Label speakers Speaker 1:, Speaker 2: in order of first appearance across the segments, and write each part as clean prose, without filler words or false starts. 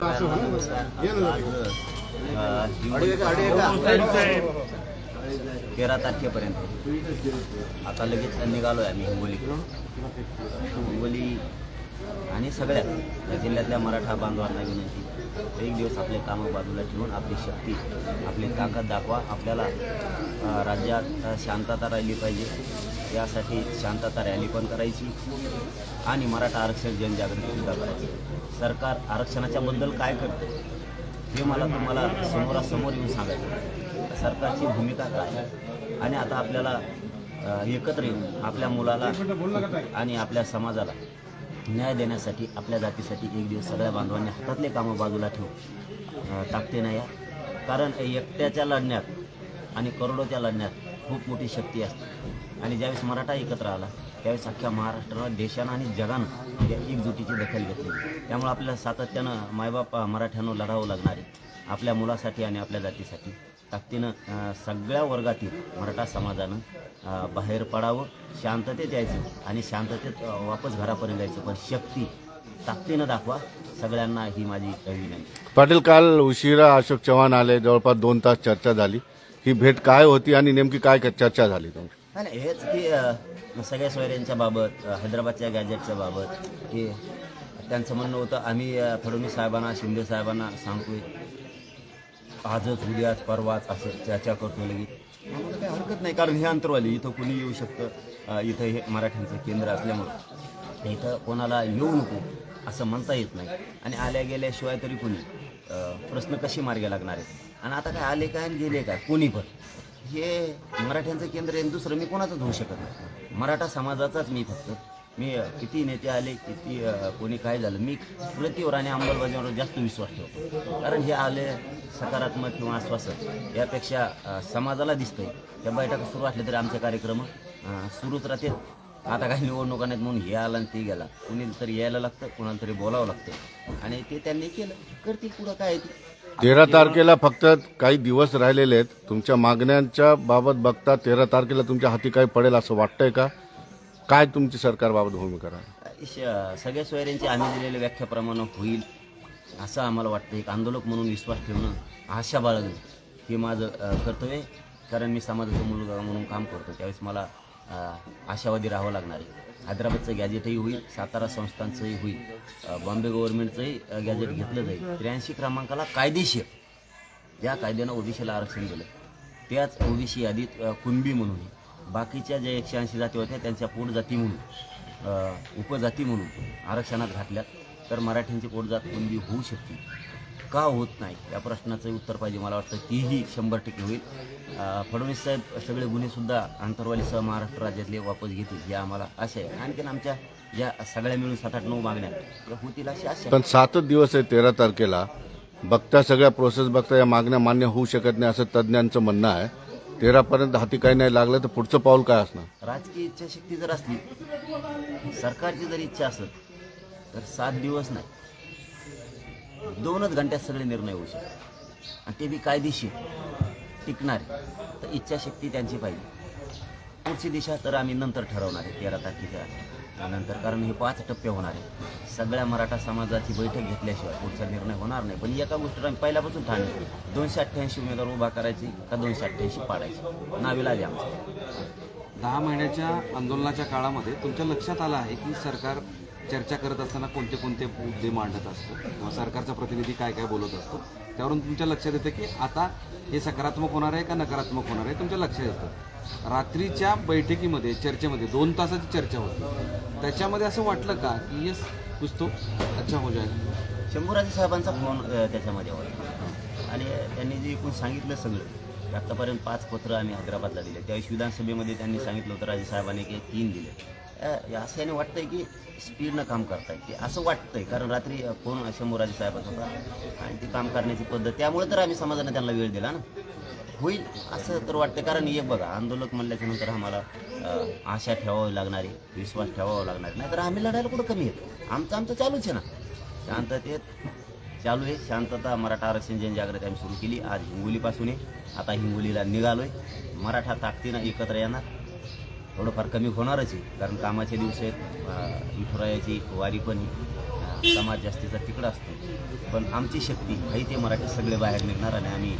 Speaker 1: 13 तारखेपर्यंत आता लगेच निघालोय आम्ही हिंगोली आणि सगळ्या जिल्ह्यातल्या मराठा बांधवांना विनंती, एक दिवस आपले कामं बाजूला ठेवून आपली शक्ती आपली ताकद दाखवा. आपल्याला राज्यात शांतता राहिली पाहिजे, यासाठी शांतता रॅली पण करायची आणि मराठा आरक्षण जनजागृतीसुद्धा करायची. सरकार आरक्षणाच्या बद्दल काय करते हे मला तुम्हाला समोरासमोर येऊन सांगायचं. सरकारची भूमिका काय आणि आता आपल्याला एकत्र येऊन आपल्या मुलाला आणि आपल्या समाजाला न्याय देण्यासाठी आपल्या जातीसाठी एक दिवस सगळ्या बांधवांनी हातातले कामं बाजूला ठेवू ताकदीनं या. कारण एकट्याच्या लढण्यात आणि करोडोच्या लढण्यात खूप मोठी शक्ती असते आणि ज्यावेळेस मराठा एकत्र आला त्यावेळेस अख्ख्या महाराष्ट्रानं देशानं आणि जगानं एकजुटीची दखल घेतली. त्यामुळे आपल्याला सातत्यानं मायबाप मराठ्यानं लढावं लागणार आहे. आपल्या मुलासाठी आणि आपल्या जातीसाठी ताकदीनं सगळ्या वर्गातील मराठा समाजानं बाहेर पडावं, शांततेत यायचं आणि शांततेत वापस घरापर्यंत जायचं, पण शक्ती ताकदीनं दाखवा. सगळ्यांना ही माझी विनंती.
Speaker 2: पाटील, काल उशिरा अशोक चव्हाण आले, जवळपास 2 तास चर्चा झाली. ही भेट काय होती आणि नेमकी काय चर्चा झाली तुमची?
Speaker 1: नाही, हेच की सगळ्या सोयऱ्यांच्या बाबत, हैदराबादच्या गॅजेटच्या बाबत, की त्यांचं म्हणणं होतं आम्ही फडणवीस साहेबांना, शिंदे साहेबांना सांगतोय आजच उद्याच परवाच असं चर्चा करतो लगेच. आम्हाला काही हरकत नाही, कारण हे अंतरवाली इथं कुणी येऊ शकतं. इथं हे मराठ्यांचं केंद्र असल्यामुळं इथं कोणाला येऊ नको असं म्हणता येत नाही आणि आल्या गेल्याशिवाय तरी कोणी प्रश्न कशी मार्गी लागणार आहेत. आणि आता काय आले काय आणि गेले काय कोणी पण हे मराठ्यांचं केंद्र आहे, दुसरं मी कोणाचंच होऊ शकत नाही. मराठा समाजाचाच मी फक्त. मी किती नेते आले, किती कोणी काय झालं, मी कृतीवर आणि अंमलबजावणीवर जास्त विश्वास ठेवतो. कारण हे आले सकारात्मक किंवा आश्वासन यापेक्षा समाजाला दिसतंय. त्या बैठका सुरू असल्या तरी आमचे कार्यक्रम सुरूच राहतील. आता काही निवडणुका नाहीत म्हणून हे आला आणि ते गेला, कुणी तरी यायला लागतं, कुणाला तरी बोलावं लागतं आणि ते त्यांनी केलं, करतील. पुढं काय आहे
Speaker 2: 13 तारखेला फक्त काही दिवस राहिलेले आहेत. तुमच्या मागण्यांच्या बाबत बघता 13 तारखेला तुमच्या हाती काय पडेल असं वाटतंय का? काय तुमची सरकारबाबत भूमिका राहील?
Speaker 1: सगळ्या सोयऱ्यांची आम्ही दिलेल्या व्याख्याप्रमाणे होईल असं आम्हाला वाटतं. एक आंदोलक म्हणून विश्वास ठेवणं, आशा बाळगणं हे माझं कर्तव्य आहे. कारण मी समाजाचा मुलगा म्हणून काम करतो, त्यावेळेस मला आशावादी राहावं लागणार आहे. हैदराबादचं गॅजेटही होईल, सातारा संस्थांचंही होईल, बॉम्बे गव्हर्नमेंटचंही गॅजेट घेतलं जाईल. 83 क्रमांकाला कायदेशीर ज्या कायद्यानं ओबीसीला आरक्षण दिलं त्याच ओबीसी यादीत कुणबी म्हणून, बाकीच्या ज्या 180 जाती होत्या त्यांच्या पोटजाती म्हणून, उपजाती म्हणून आरक्षणात घातल्यात. तर मराठ्यांची पोटजात कुणबी होऊ शकते का होत नाही या प्रश्नाचं उत्तर पाहिजे. मला वाटतं तीही 100% होईल. फडणवीस साहेब सगळे गुन्हेसुद्धा आंतरवालीसह महाराष्ट्र राज्यातले वापस घेतील ही आम्हाला आशा आहे. आणखीन आमच्या ज्या सगळ्या मिळून 7-8-9 मागण्या होतील अशी आशा.
Speaker 2: पण 7 दिवस आहे 13 तारखेला, बघता सगळ्या प्रोसेस बघता या मागण्या मान्य होऊ शकत नाही असं तज्ज्ञांचं म्हणणं आहे. 13 पर्यंत हाती काही नाही लागलं तर पुढचं पाऊल काय असणार?
Speaker 1: राजकीय इच्छाशक्ती जर असली, सरकारची जर इच्छा असेल तर 7 दिवस नाही, 2च घंट्यात सगळे निर्णय होऊ शकतात आणि ते बी कायदेशीर टिकणारे. तर इच्छाशक्ती त्यांची पाहिजे. पुढची दिशा तर आम्ही नंतर ठरवणार आहे 13 तारखेच्या नंतर, कारण हे 5 टप्पे होणार आहे. सगळ्या मराठा समाजाची बैठक घेतल्याशिवाय पुढचा निर्णय होणार नाही. पण एका गोष्टीवर आम्ही पहिल्यापासून ठाणे 288 उमेदवार उभा करायची का 288 पाडायची नाविलाज आहे आमचं.
Speaker 3: 10 महिन्याच्या आंदोलनाच्या काळामध्ये तुमच्या लक्षात आलं आहे की सरकार चर्चा करत असताना कोणते कोणते मुद्दे मांडत असतो किंवा सरकारचा प्रतिनिधी काय काय बोलत असतो, त्यावरून तुमच्या लक्षात येतं की आता हे सकारात्मक होणार आहे का नकारात्मक होणार आहे तुमच्या लक्षात येतं. रात्रीच्या बैठकीमध्ये चर्चेमध्ये 2 तासाची चर्चा होती, त्याच्यामध्ये असं वाटलं का की येस कुछ तो अच्छा हो जाएगा?
Speaker 1: शंभूराजे साहेबांचा फोन त्याच्यामध्ये होता आणि त्यांनी जे एकूण सांगितलं सगळं, आत्तापर्यंत 5 पत्र आम्ही हैदराबादला दिले. त्यावेळेस विधानसभेमध्ये त्यांनी सांगितलं होतं राजे साहेबांनी की 3 दिले. असं वाटतंय की स्पीडनं काम करतायत ते असं वाटतंय, कारण रात्री फोन शंभूराजे साहेबांचा होता आणि ती काम करण्याची पद्धत, त्यामुळे तर आम्ही समाजाने त्यांना वेळ दिला ना. होईल असं तर वाटतं, कारण एक बघा आंदोलक म्हणल्याच्या नंतर आम्हाला आशा ठेवावी लागणारी, विश्वास ठेवावा लागणार नाही तर आम्ही लढायला कुठं कमी येतो. आमचं चालूच आहे ना, शांततेत चालू आहे. शांतता मराठा आरक्षण जनजागृती आम्ही सुरू केली आज हिंगोलीपासून आहे. आता हिंगोलीला निघालोय. मराठा ताकदीनं एकत्र येणार. थोडंफार कमी होणारच आहे, कारण कामाचे दिवस आहेत, विठुरायाची वारी पण आहे. समाज जास्तीचा तिकडं असतो, पण आमची शक्ती ही ते मराठी सगळे बाहेर निघणार आणि आम्ही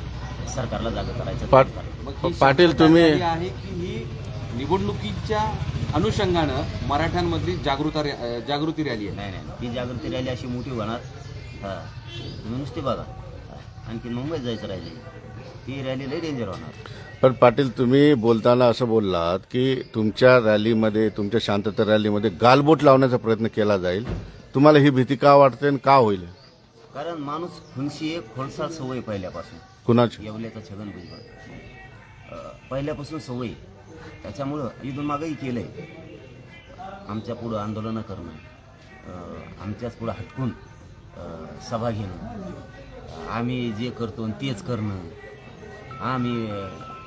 Speaker 1: सरकारला जागा करायचं
Speaker 2: पाट-
Speaker 1: काम करणार.
Speaker 3: मग ही
Speaker 2: पाटील,
Speaker 3: शक्यता
Speaker 2: तुम्ही-
Speaker 3: झाली आहे की ही निवडणुकीच्या अनुषंगानं मराठ्यांमधली जागृती रॅली आहे?
Speaker 1: नाही नाही, ती जागृती रॅली अशी मोठी होणार. हां, तुम्ही नुसती बघा. आणखी मुंबईत जायचं राहिली, ती रॅली लई डेंजर होणार.
Speaker 2: पण पाटील, तुम्ही बोलताना असं बोललात की तुमच्या रॅलीमध्ये, तुमच्या शांतता रॅलीमध्ये गालबोट लावण्याचा प्रयत्न केला जाईल. तुम्हाला ही भीती का वाटते आणि का होईल?
Speaker 1: कारण माणूस फुंशी एक खोडसाळ सवय पहिल्यापासून,
Speaker 2: कुणाची?
Speaker 1: येवल्याचा छगन भुजबळ पहिल्यापासून सवय. त्याच्यामुळं इथून मागंही केलं आहे. आमच्या पुढं आंदोलनं करणं, आमच्याच पुढं हटकून सभा घेणं, आम्ही जे करतो तेच करणं. आम्ही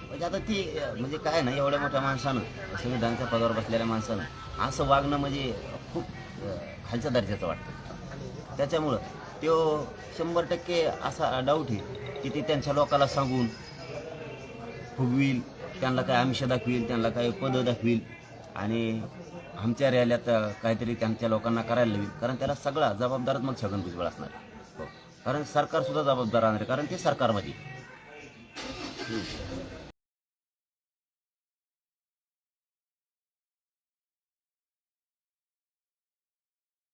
Speaker 1: म्हणजे आता ती म्हणजे काय ना, एवढ्या मोठ्या माणसानं, संविधानाच्या पदावर बसलेल्या माणसानं असं वागणं म्हणजे खूप खालच्या दर्जाचं वाटतं. त्याच्यामुळं तो 100% असा डाऊट आहे की ते त्यांच्या लोकांना सांगून फुगवील, त्यांना काय आमिष दाखवील, त्यांना काय पदं दाखवील आणि आमच्या रॅल्यात काहीतरी त्यांच्या लोकांना करायला लावेल. कारण त्याला सगळा जबाबदारच मग छगन भुजबळ असणार. हो, कारण सरकारसुद्धा जबाबदार राहणार आहे, कारण ते सरकारमध्ये